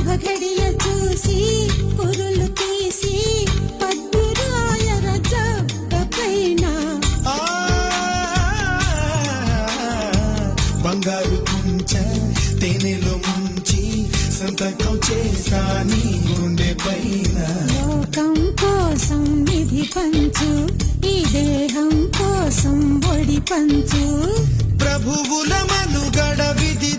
శుభఘడియ చూసి పురులు తీసి పద్దురాయ రజపైన బంగారు కుంచ తేనెలో ముంచి సంతకం చేసా నీ గుండె పైన. లోకం కోసం విధి పంచు ఈ దేహం కోసం ఒడి పంచు ప్రభువుల మనుగడ విధి